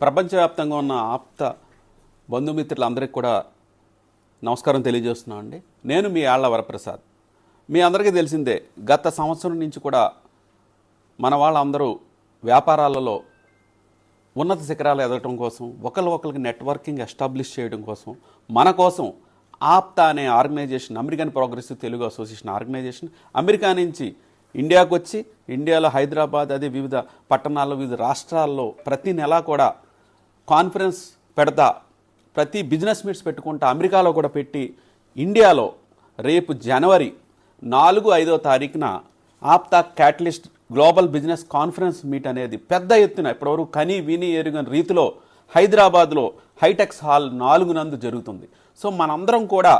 ప్రపంచవ్యాప్తంగా ఉన్న ఆప్త బంధుమిత్రులందరికీ కూడా నమస్కారం తెలియజేస్తున్నాను అండి. నేను మీ ఆళ్ల వరప్రసాద్. మీ అందరికీ తెలిసిందే, గత సంవత్సరం నుంచి కూడా మన వాళ్ళందరూ వ్యాపారాలలో ఉన్నత శిఖరాలు ఎదగటం కోసం, ఒకరికి నెట్వర్కింగ్ ఎస్టాబ్లిష్ చేయడం కోసం, మన కోసం ఆప్తా అనే organization, American progressive Telugu association organization America నుంచి ఇండియాకు వచ్చి, ఇండియాలో హైదరాబాద్, అదే వివిధ పట్టణాల్లో, వివిధ రాష్ట్రాల్లో ప్రతి నెలా కూడా కాన్ఫరెన్స్ పెడతా, ప్రతి బిజినెస్ మీట్స్ పెట్టుకుంటా, అమెరికాలో కూడా పెట్టి, ఇండియాలో రేపు జనవరి 4-5 తారీఖున APTA catalyst global business conference meet అనేది పెద్ద ఎత్తున ఇప్పటివరకు కని విని ఎరుగని రీతిలో హైదరాబాద్లో హైటెక్స్ హాల్ 4 నందు జరుగుతుంది. సో మనందరం కూడా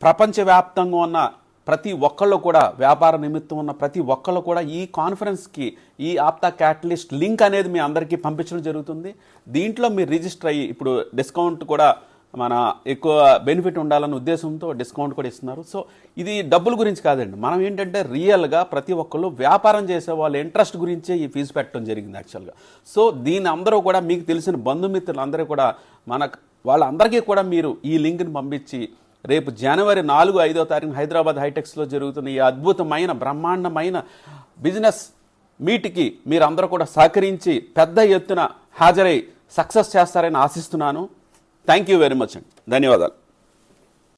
ప్రపంచవ్యాప్తంగా ఉన్న ప్రతి ఒక్కళ్ళు కూడా, వ్యాపార నిమిత్తం ఉన్న ప్రతి ఒక్కళ్ళు కూడా ఈ కాన్ఫరెన్స్కి ఈ ఆప్తా క్యాటలిస్ట్ లింక్ అనేది మీ అందరికీ పంపించడం జరుగుతుంది. దీంట్లో మీరు రిజిస్టర్ అయ్యి, ఇప్పుడు డిస్కౌంట్ కూడా మన ఎక్కువ బెనిఫిట్ ఉండాలన్న ఉద్దేశంతో డిస్కౌంట్ కూడా ఇస్తున్నారు. సో ఇది డబ్బుల గురించి కాదండి, మనం ఏంటంటే రియల్గా ప్రతి ఒక్కళ్ళు వ్యాపారం చేసే వాళ్ళ ఇంట్రెస్ట్ గురించే ఈ ఫీజు పెట్టడం జరిగింది యాక్చువల్గా. సో దీని అందరూ కూడా మీకు తెలిసిన బంధుమిత్రులందరూ కూడా వాళ్ళందరికీ కూడా మీరు ఈ లింక్ని పంపించి రేపు జనవరి 4-5 తారీఖున హైదరాబాద్ హైటెక్స్లో జరుగుతున్న ఈ అద్భుతమైన బ్రహ్మాండమైన బిజినెస్ మీట్కి మీరందరూ కూడా సహకరించి పెద్ద ఎత్తున హాజరై సక్సెస్ చేస్తారని ఆశిస్తున్నాను. థ్యాంక్ యూ వెరీ మచ్ అండి. ధన్యవాదాలు.